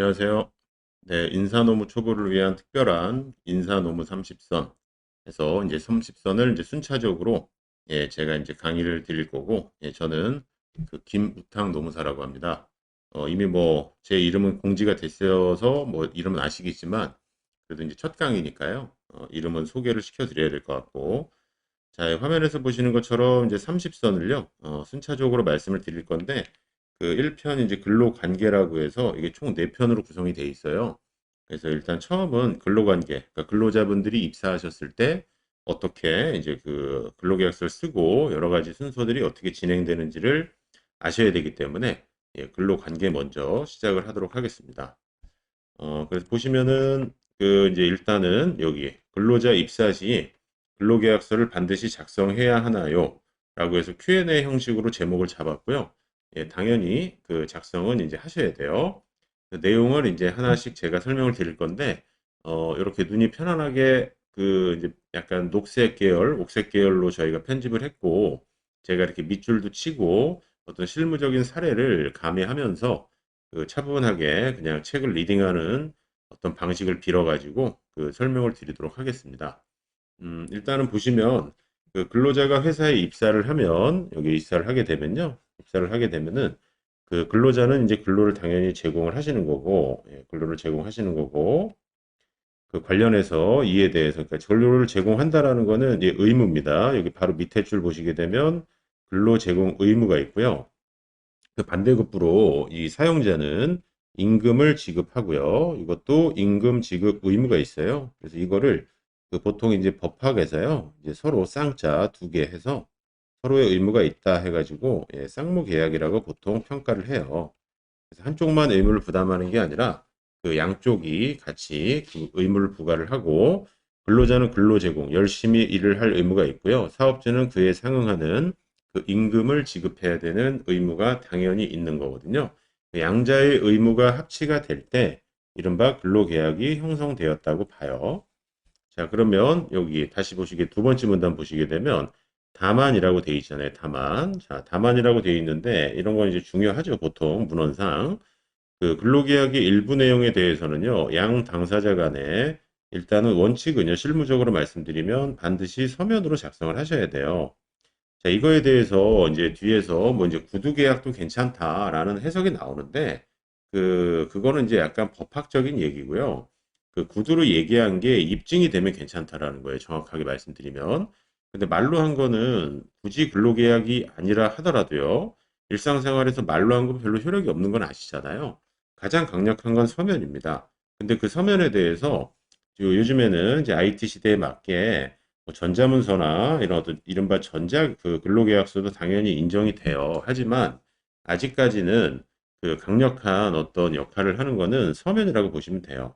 안녕하세요. 네, 인사노무 초보를 위한 특별한 인사노무 30선 해서 이제 30선을 이제 순차적으로 제가 이제 강의를 드릴 거고, 저는 그 김우탕 노무사라고 합니다. 이미 뭐 제 이름은 공지가 됐어서 뭐 이름은 아시겠지만 그래도 이제 첫 강의니까요. 이름은 소개를 시켜드려야 될 것 같고, 자, 화면에서 보시는 것처럼 이제 30선을요, 순차적으로 말씀을 드릴 건데, 그 1편 이제 근로관계라고 해서 이게 총 4편으로 구성이 되어 있어요. 그래서 일단 처음은 근로관계, 그러니까 근로자분들이 입사하셨을 때 어떻게 이제 그 근로계약서를 쓰고 여러 가지 순서들이 어떻게 진행되는지를 아셔야 되기 때문에 근로관계 먼저 시작을 하도록 하겠습니다. 그래서 보시면은 그 이제 일단은 여기 근로자 입사 시 근로계약서를 반드시 작성해야 하나요? 라고 해서 Q&A 형식으로 제목을 잡았고요. 당연히 그 작성은 이제 하셔야 돼요. 그 내용을 이제 하나씩 제가 설명을 드릴 건데, 이렇게 눈이 편안하게 그 이제 약간 녹색 계열, 옥색 계열로 저희가 편집을 했고, 제가 이렇게 밑줄도 치고 어떤 실무적인 사례를 가미하면서 그 차분하게 그냥 책을 리딩하는 어떤 방식을 빌어가지고 그 설명을 드리도록 하겠습니다. 일단은 보시면 그 근로자가 회사에 입사를 하면 여기 입사를 하게 되면요. 입사를 하게 되면은 그 근로자는 이제 근로를 당연히 제공을 하시는 거고, 근로를 제공하시는 거고, 그 관련해서 이에 대해서 그러니까 근로를 제공한다라는 거는 이제 의무입니다. 여기 바로 밑에 줄 보시게 되면 근로 제공 의무가 있고요. 그 반대급부로 이 사용자는 임금을 지급하고요. 이것도 임금 지급 의무가 있어요. 그래서 이거를 그 보통 이제 법학에서요. 이제 서로 쌍자 2개 해서 서로의 의무가 있다 해가지고 쌍무 계약이라고 보통 평가를 해요. 그래서 한쪽만 의무를 부담하는 게 아니라 그 양쪽이 같이 그 의무를 부과를 하고 근로자는 근로 제공, 열심히 일을 할 의무가 있고요. 사업주는 그에 상응하는 그 임금을 지급해야 되는 의무가 당연히 있는 거거든요. 그 양자의 의무가 합치가 될 때 이른바 근로계약이 형성되었다고 봐요. 자, 그러면 여기 다시 보시게 두 번째 문단 보시게 되면 다만이라고 되어 있잖아요. 다만. 자, 다만이라고 되어 있는데 이런 건 이제 중요하죠. 보통 문헌상. 그 근로계약의 일부 내용에 대해서는요, 양 당사자 간에 일단은 원칙은요, 실무적으로 말씀드리면 반드시 서면으로 작성을 하셔야 돼요. 자, 이거에 대해서 이제 뒤에서 뭐 이제 구두계약도 괜찮다라는 해석이 나오는데, 그거는 이제 약간 법학적인 얘기고요. 그 구두로 얘기한 게 입증이 되면 괜찮다라는 거예요. 정확하게 말씀드리면. 근데 말로 한 거는 굳이 근로계약이 아니라 하더라도요. 일상생활에서 말로 한 건 별로 효력이 없는 건 아시잖아요. 가장 강력한 건 서면입니다. 근데 그 서면에 대해서 요즘에는 이제 IT 시대에 맞게 뭐 전자문서나 이런 어떤 이른바 전자 그 근로계약서도 당연히 인정이 돼요. 하지만 아직까지는 그 강력한 어떤 역할을 하는 거는 서면이라고 보시면 돼요.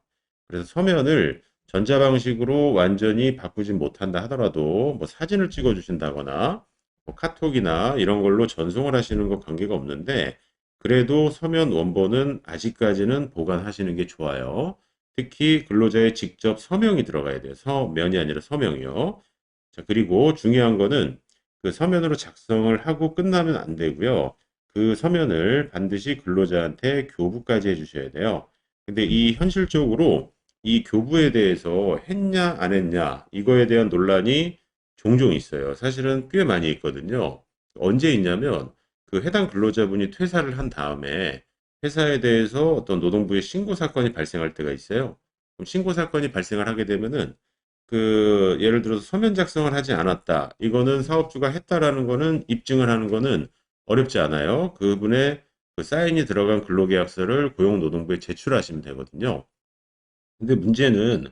그래서 서면을 전자 방식으로 완전히 바꾸진 못한다 하더라도 뭐 사진을 찍어 주신다거나 뭐 카톡이나 이런 걸로 전송을 하시는 거 관계가 없는데 그래도 서면 원본은 아직까지는 보관하시는 게 좋아요. 특히 근로자의 직접 서명이 들어가야 돼요. 서면이 아니라 서명이요. 자, 그리고 중요한 거는 그 서면으로 작성을 하고 끝나면 안 되고요. 그 서면을 반드시 근로자한테 교부까지 해주셔야 돼요. 근데 이 현실적으로 이 교부에 대해서 했냐, 안 했냐, 이거에 대한 논란이 종종 있어요. 사실은 꽤 많이 있거든요. 언제 있냐면 그 해당 근로자분이 퇴사를 한 다음에 회사에 대해서 어떤 노동부의 신고 사건이 발생할 때가 있어요. 그럼 신고 사건이 발생을 하게 되면은 그 예를 들어서 서면 작성을 하지 않았다. 이거는 사업주가 했다라는 거는 입증을 하는 거는 어렵지 않아요. 그분의 그 사인이 들어간 근로계약서를 고용노동부에 제출하시면 되거든요. 근데 문제는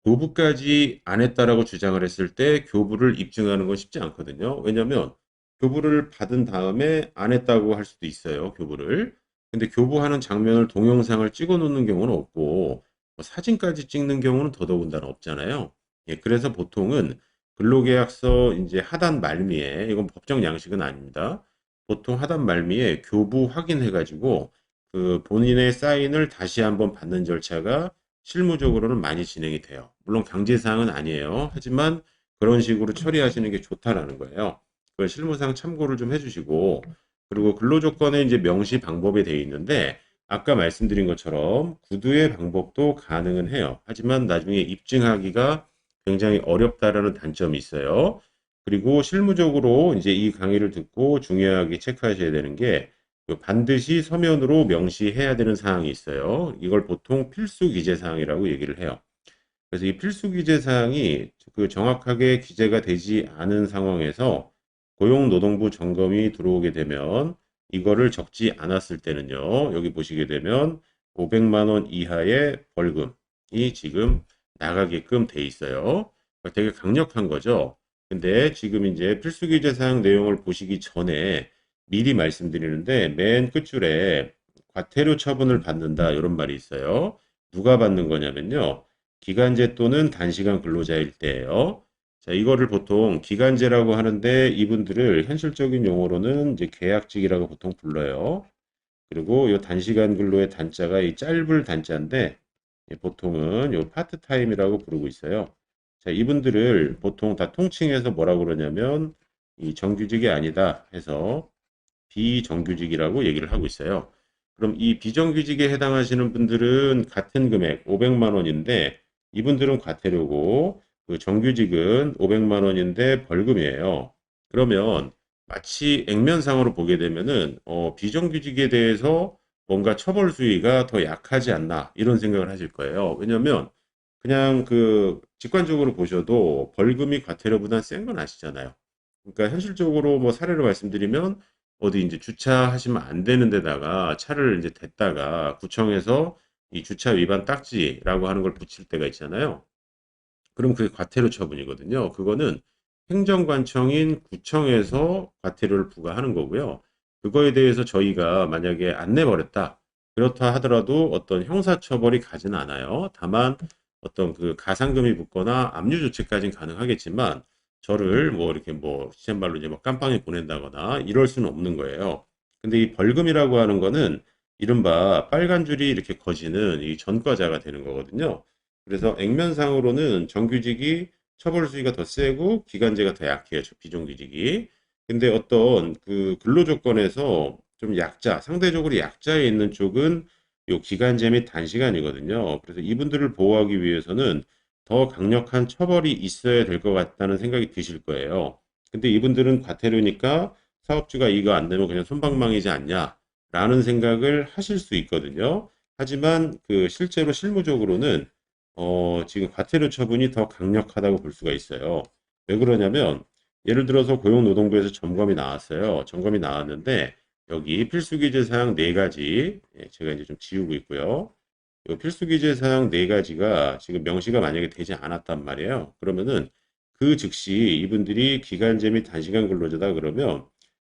교부까지 안 했다라고 주장을 했을 때 교부를 입증하는 건 쉽지 않거든요. 왜냐하면 교부를 받은 다음에 안 했다고 할 수도 있어요. 교부를. 근데 교부하는 장면을 동영상을 찍어 놓는 경우는 없고 뭐 사진까지 찍는 경우는 더더군다나 없잖아요. 그래서 보통은 근로계약서 이제 하단 말미에 이건 법정 양식은 아닙니다. 보통 하단 말미에 교부 확인해 가지고 그 본인의 사인을 다시 한번 받는 절차가 실무적으로는 많이 진행이 돼요. 물론 강제사항은 아니에요. 하지만 그런 식으로 처리하시는 게 좋다라는 거예요. 그걸 실무상 참고를 좀 해주시고, 그리고 근로조건에 이제 명시 방법이 되어 있는데, 아까 말씀드린 것처럼 구두의 방법도 가능은 해요. 하지만 나중에 입증하기가 굉장히 어렵다라는 단점이 있어요. 그리고 실무적으로 이제 이 강의를 듣고 중요하게 체크하셔야 되는 게 그 반드시 서면으로 명시해야 되는 사항이 있어요. 이걸 보통 필수 기재 사항이라고 얘기를 해요. 그래서 이 필수 기재 사항이 그 정확하게 기재가 되지 않은 상황에서 고용노동부 점검이 들어오게 되면 이거를 적지 않았을 때는요. 여기 보시게 되면 500만 원 이하의 벌금이 지금 나가게끔 돼 있어요. 그러니까 되게 강력한 거죠. 근데 지금 이제 필수 기재 사항 내용을 보시기 전에 미리 말씀드리는데 맨 끝줄에 과태료 처분을 받는다 이런 말이 있어요. 누가 받는 거냐면요. 기간제 또는 단시간 근로자일 때예요. 자, 이거를 보통 기간제라고 하는데 이분들을 현실적인 용어로는 이제 계약직이라고 보통 불러요. 그리고 이 단시간 근로의 단자가 이 짧을 단자인데 보통은 이 파트타임이라고 부르고 있어요. 자, 이분들을 보통 다 통칭해서 뭐라고 그러냐면 이 정규직이 아니다 해서 비정규직이라고 얘기를 하고 있어요. 그럼 이 비정규직에 해당하시는 분들은 같은 금액 500만 원인데 이분들은 과태료고 그 정규직은 500만 원인데 벌금이에요. 그러면 마치 액면상으로 보게 되면은 비정규직에 대해서 뭔가 처벌 수위가 더 약하지 않나 이런 생각을 하실 거예요. 왜냐면 그냥 그 직관적으로 보셔도 벌금이 과태료보다 센 건 아시잖아요. 그러니까 현실적으로 뭐 사례로 말씀드리면 어디 이제 주차하시면 안 되는 데다가 차를 이제 댔다가 구청에서 이 주차 위반 딱지라고 하는 걸 붙일 때가 있잖아요. 그럼 그게 과태료 처분이거든요. 그거는 행정관청인 구청에서 과태료를 부과하는 거고요. 그거에 대해서 저희가 만약에 안 내버렸다. 그렇다 하더라도 어떤 형사처벌이 가진 않아요. 다만 어떤 그 가상금이 붙거나 압류 조치까지는 가능하겠지만 저를 뭐 이렇게 뭐 시쳇말로 이제 뭐 깜빵에 보낸다거나 이럴 수는 없는 거예요. 근데 이 벌금이라고 하는 거는 이른바 빨간 줄이 이렇게 거지는 이 전과자가 되는 거거든요. 그래서 액면상으로는 정규직이 처벌 수위가 더 세고 기간제가 더 약해요. 비정규직이. 근데 어떤 그 근로 조건에서 좀 약자, 상대적으로 약자에 있는 쪽은 요 기간제 및 단시간이거든요. 그래서 이분들을 보호하기 위해서는 더 강력한 처벌이 있어야 될 것 같다는 생각이 드실 거예요. 근데 이분들은 과태료니까 사업주가 이거 안 내면 그냥 솜방망이지 않냐라는 생각을 하실 수 있거든요. 하지만 그 실제로 실무적으로는 지금 과태료 처분이 더 강력하다고 볼 수가 있어요. 왜 그러냐면 예를 들어서 고용노동부에서 점검이 나왔어요. 점검이 나왔는데 여기 필수기재 사항 네 가지 제가 이제 좀 지우고 있고요. 이 필수기재 사항 네 가지가 지금 명시가 만약에 되지 않았단 말이에요. 그러면은 그 즉시 이분들이 기간제 및 단시간 근로자다 그러면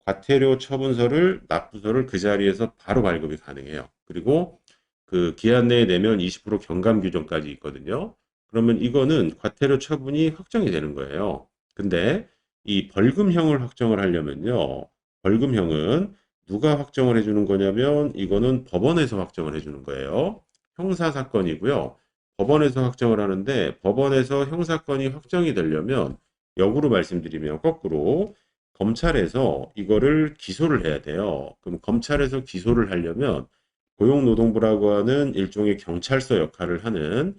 과태료 처분서를 납부서를 그 자리에서 바로 발급이 가능해요. 그리고 그 기한 내에 내면 20% 경감 규정까지 있거든요. 그러면 이거는 과태료 처분이 확정이 되는 거예요. 근데 이 벌금형을 확정을 하려면요. 벌금형은 누가 확정을 해주는 거냐면 이거는 법원에서 확정을 해주는 거예요. 형사사건이고요. 법원에서 확정을 하는데 법원에서 형사건이 확정이 되려면 역으로 말씀드리면 거꾸로 검찰에서 이거를 기소를 해야 돼요. 그럼 검찰에서 기소를 하려면 고용노동부라고 하는 일종의 경찰서 역할을 하는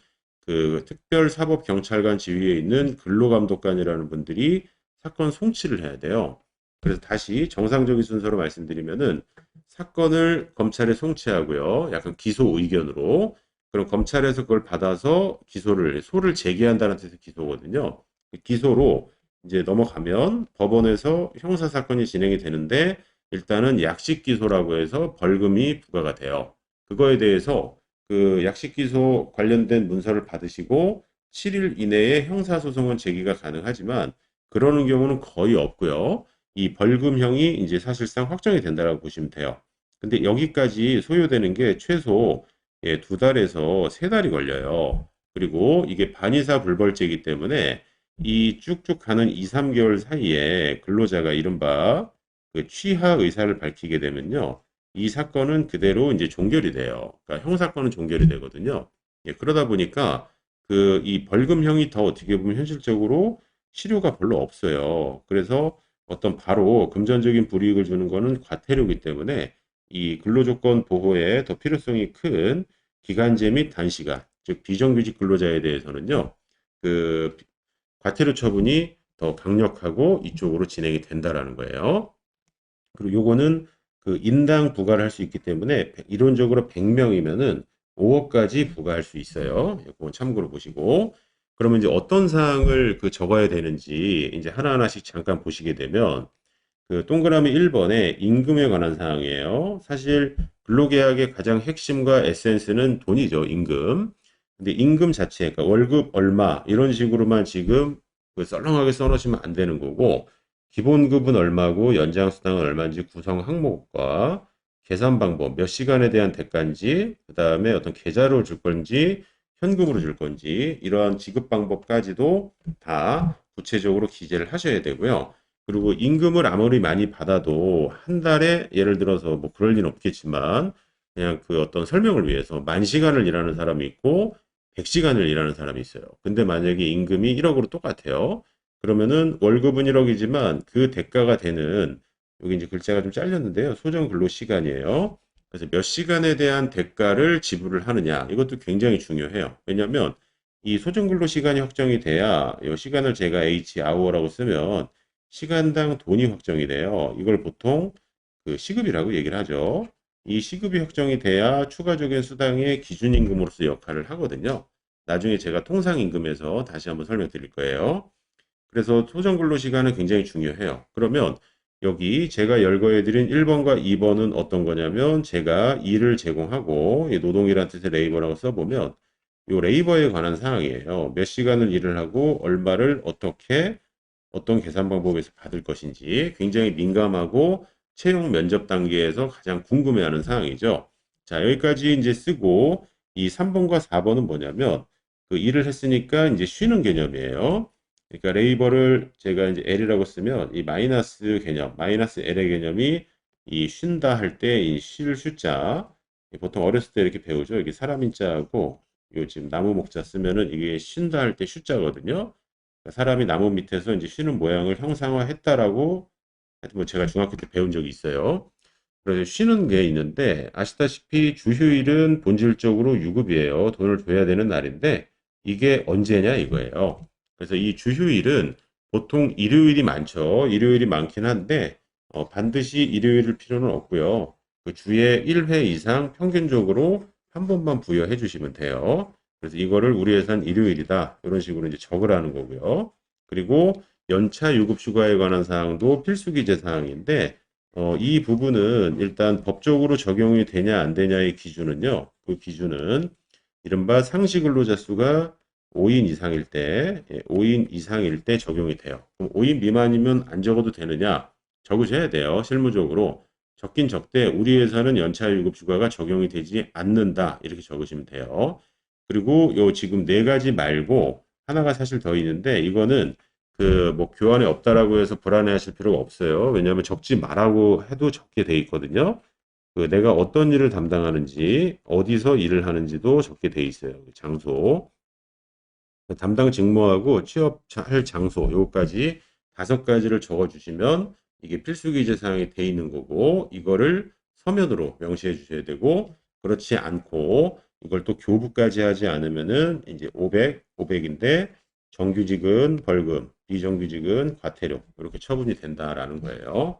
그 특별사법경찰관 지위에 있는 근로감독관이라는 분들이 사건 송치를 해야 돼요. 그래서 다시 정상적인 순서로 말씀드리면은 사건을 검찰에 송치하고요. 약간 기소 의견으로. 그럼 검찰에서 그걸 받아서 소를 제기한다는 뜻의 기소거든요. 기소로 이제 넘어가면 법원에서 형사사건이 진행이 되는데 일단은 약식 기소라고 해서 벌금이 부과가 돼요. 그거에 대해서 그 약식 기소 관련된 문서를 받으시고 7일 이내에 형사소송은 제기가 가능하지만 그러는 경우는 거의 없고요. 이 벌금형이 이제 사실상 확정이 된다고 보시면 돼요. 근데 여기까지 소요되는 게 최소 2달에서 3달이 걸려요. 그리고 이게 반의사 불벌죄이기 때문에 이 쭉쭉 가는 2, 3개월 사이에 근로자가 이른바 그 취하 의사를 밝히게 되면요. 이 사건은 그대로 이제 종결이 돼요. 그러니까 형사건은 종결이 되거든요. 그러다 보니까 그 이 벌금형이 더 어떻게 보면 현실적으로 실효가 별로 없어요. 그래서 어떤 바로 금전적인 불이익을 주는 거는 과태료이기 때문에 이 근로조건 보호에 더 필요성이 큰 기간제 및 단시간, 즉 비정규직 근로자에 대해서는요, 그 과태료 처분이 더 강력하고 이쪽으로 진행이 된다라는 거예요. 그리고 요거는 그 인당 부과를 할 수 있기 때문에 이론적으로 100명이면은 5억까지 부과할 수 있어요. 이거 참고로 보시고. 그러면 이제 어떤 사항을 그 적어야 되는지 이제 하나하나씩 잠깐 보시게 되면 그 동그라미 1번에 임금에 관한 사항이에요. 사실 근로계약의 가장 핵심과 에센스는 돈이죠, 임금. 근데 임금 자체, 그러니까 월급 얼마 이런 식으로만 지금 그 썰렁하게 써놓으시면 안 되는 거고 기본급은 얼마고 연장수당은 얼마인지 구성 항목과 계산 방법, 몇 시간에 대한 대가인지, 그 다음에 어떤 계좌로 줄 건지, 현금으로 줄 건지 이러한 지급 방법까지도 다 구체적으로 기재를 하셔야 되고요. 그리고 임금을 아무리 많이 받아도 한 달에 예를 들어서 뭐 그럴 리는 없겠지만 그냥 그 어떤 설명을 위해서 10,000시간을 일하는 사람이 있고 100시간을 일하는 사람이 있어요. 근데 만약에 임금이 1억으로 똑같아요. 그러면은 월급은 1억이지만 그 대가가 되는 여기 이제 글자가 좀 잘렸는데요. 소정 근로 시간이에요. 그래서 몇 시간에 대한 대가를 지불을 하느냐 이것도 굉장히 중요해요. 왜냐하면 이 소정 근로 시간이 확정이 돼야 이 시간을 제가 H 아워라고 쓰면 시간당 돈이 확정이 돼요. 이걸 보통 그 시급이라고 얘기를 하죠. 이 시급이 확정이 돼야 추가적인 수당의 기준임금으로서 역할을 하거든요. 나중에 제가 통상임금에서 다시 한번 설명드릴 거예요. 그래서 소정근로시간은 굉장히 중요해요. 그러면 여기 제가 열거해드린 1번과 2번은 어떤 거냐면 제가 일을 제공하고 노동이라는 뜻의 레이버라고 써보면 이 레이버에 관한 사항이에요. 몇 시간을 일을 하고 얼마를 어떻게 어떤 계산 방법에서 받을 것인지 굉장히 민감하고 채용 면접 단계에서 가장 궁금해하는 사항이죠. 자, 여기까지 이제 쓰고 이 3번과 4번은 뭐냐면 그 일을 했으니까 이제 쉬는 개념이에요. 그러니까 레이버를 제가 이제 L이라고 쓰면 이 마이너스 개념, 마이너스 L의 개념이 이 쉰다 할 때 이 쉴 숫자 보통 어렸을 때 이렇게 배우죠. 이게 사람 인자하고 요 지금 나무 목자 쓰면은 이게 쉰다 할 때 숫자거든요. 사람이 나무 밑에서 이제 쉬는 모양을 형상화했다라고 하여튼 뭐 제가 중학교 때 배운 적이 있어요. 그래서 쉬는 게 있는데 아시다시피 주휴일은 본질적으로 유급이에요. 돈을 줘야 되는 날인데 이게 언제냐 이거예요. 그래서 이 주휴일은 보통 일요일이 많죠. 일요일이 많긴 한데 반드시 일요일일 필요는 없고요. 그 주에 1회 이상 평균적으로 한 번만 부여해 주시면 돼요. 그래서 이거를 우리 회사는 일요일이다. 이런 식으로 이제 적으라는 거고요. 그리고 연차 유급 휴가에 관한 사항도 필수 기재 사항인데 이 부분은 일단 법적으로 적용이 되냐 안 되냐의 기준은요. 그 기준은 이른바 상시 근로자 수가 5인 이상일 때, 5인 이상일 때 적용이 돼요. 그럼 5인 미만이면 안 적어도 되느냐? 적으셔야 돼요. 실무적으로. 적긴 적대 우리 회사는 연차 유급 휴가가 적용이 되지 않는다. 이렇게 적으시면 돼요. 그리고 요 지금 네 가지 말고 하나가 사실 더 있는데 이거는 그 뭐 교환에 없다라고 해서 불안해하실 필요가 없어요. 왜냐하면 적지 말라고 해도 적게 돼 있거든요. 그 내가 어떤 일을 담당하는지 어디서 일을 하는지도 적게 돼 있어요. 장소, 담당 직무하고 취업할 장소 요거까지 5가지를 적어주시면 이게 필수 기재 사항이 돼 있는 거고 이거를 서면으로 명시해 주셔야 되고 그렇지 않고 이걸 또 교부까지 하지 않으면은 이제 500인데 정규직은 벌금, 비정규직은 과태료 이렇게 처분이 된다라는 거예요.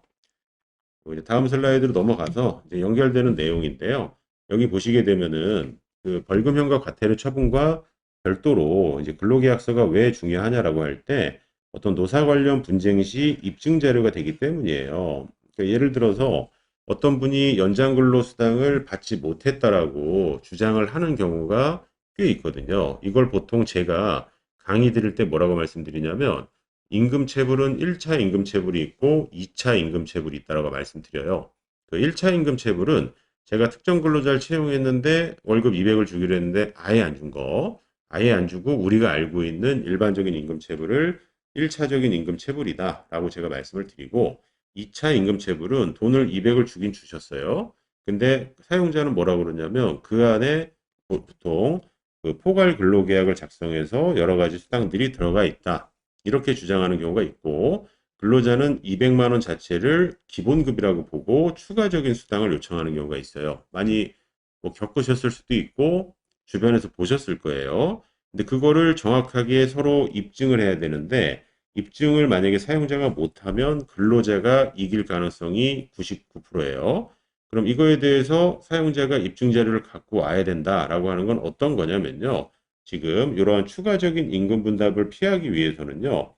이제 다음 슬라이드로 넘어가서 이제 연결되는 내용인데요. 여기 보시게 되면은 그 벌금형과 과태료 처분과 별도로 이제 근로계약서가 왜 중요하냐라고 할 때 어떤 노사 관련 분쟁 시 입증 자료가 되기 때문이에요. 그러니까 예를 들어서 어떤 분이 연장 근로수당을 받지 못했다라고 주장을 하는 경우가 꽤 있거든요. 이걸 보통 제가 강의 드릴 때 뭐라고 말씀드리냐면 임금체불은 1차 임금체불이 있고 2차 임금체불이 있다고 말씀드려요. 그 1차 임금체불은 제가 특정 근로자를 채용했는데 월급 200을 주기로 했는데 아예 안 준 거, 아예 안 주고 우리가 알고 있는 일반적인 임금체불을 1차적인 임금체불이다라고 제가 말씀을 드리고 2차 임금체불은 돈을 200을 주긴 주셨어요. 근데 사용자는 뭐라고 그러냐면 그 안에 보통 그 포괄 근로계약을 작성해서 여러 가지 수당들이 들어가 있다. 이렇게 주장하는 경우가 있고 근로자는 200만 원 자체를 기본급이라고 보고 추가적인 수당을 요청하는 경우가 있어요. 많이 뭐 겪으셨을 수도 있고 주변에서 보셨을 거예요. 근데 그거를 정확하게 서로 입증을 해야 되는데 입증을 만약에 사용자가 못하면 근로자가 이길 가능성이 99%예요. 그럼 이거에 대해서 사용자가 입증 자료를 갖고 와야 된다라고 하는 건 어떤 거냐면요. 지금 이러한 추가적인 임금 분담을 피하기 위해서는요.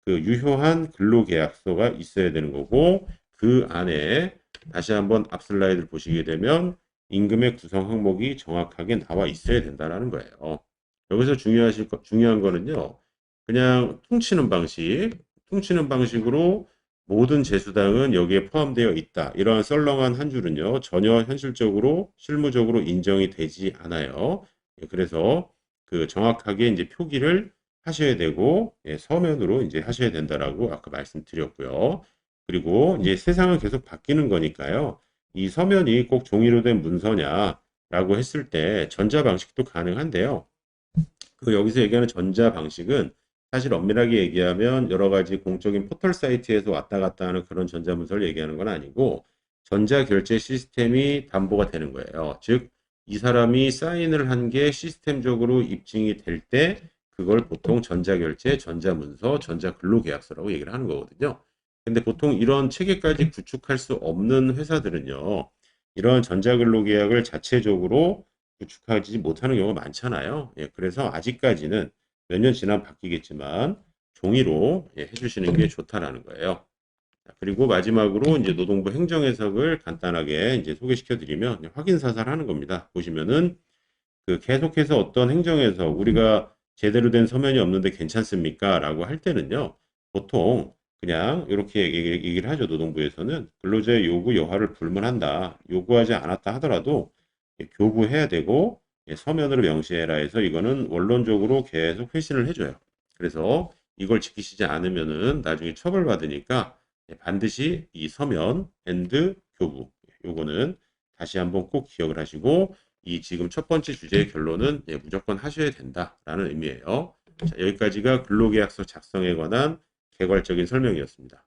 그 유효한 근로계약서가 있어야 되는 거고 그 안에 다시 한번 앞 슬라이드를 보시게 되면 임금의 구성 항목이 정확하게 나와 있어야 된다는 거예요. 여기서 중요한 거는요. 그냥 퉁치는 방식으로 모든 재수당은 여기에 포함되어 있다. 이러한 썰렁한 한 줄은요. 전혀 현실적으로 실무적으로 인정이 되지 않아요. 예, 그래서 그 정확하게 이제 표기를 하셔야 되고 예, 서면으로 이제 하셔야 된다라고 아까 말씀드렸고요. 그리고 이제 세상은 계속 바뀌는 거니까요. 이 서면이 꼭 종이로 된 문서냐라고 했을 때 전자 방식도 가능한데요. 그 여기서 얘기하는 전자 방식은 사실 엄밀하게 얘기하면 여러 가지 공적인 포털 사이트에서 왔다 갔다 하는 그런 전자 문서를 얘기하는 건 아니고 전자 결제 시스템이 담보가 되는 거예요. 즉, 이 사람이 사인을 한 게 시스템적으로 입증이 될 때 그걸 보통 전자결제, 전자문서, 전자근로계약서라고 얘기를 하는 거거든요. 근데 보통 이런 체계까지 구축할 수 없는 회사들은요. 이런 전자근로계약을 자체적으로 구축하지 못하는 경우가 많잖아요. 예, 그래서 아직까지는 몇 년 지나면 바뀌겠지만 종이로 예, 해주시는 게 좋다라는 거예요. 자, 그리고 마지막으로 이제 노동부 행정해석을 간단하게 이제 소개시켜 드리면 확인 사살하는 겁니다. 보시면은 그 계속해서 어떤 행정에서 우리가 제대로 된 서면이 없는데 괜찮습니까? 라고 할 때는요. 보통 그냥 이렇게 얘기를 하죠. 노동부에서는 근로자의 요구 여하를 불문한다. 요구하지 않았다 하더라도 교부해야 되고 서면으로 명시해라 해서 이거는 원론적으로 계속 회신을 해줘요. 그래서 이걸 지키시지 않으면은 나중에 처벌받으니까 반드시 이 서면 앤드 교부 요거는 다시 한번 꼭 기억을 하시고 이 지금 첫 번째 주제의 결론은 무조건 하셔야 된다라는 의미예요. 자, 여기까지가 근로계약서 작성에 관한 개괄적인 설명이었습니다.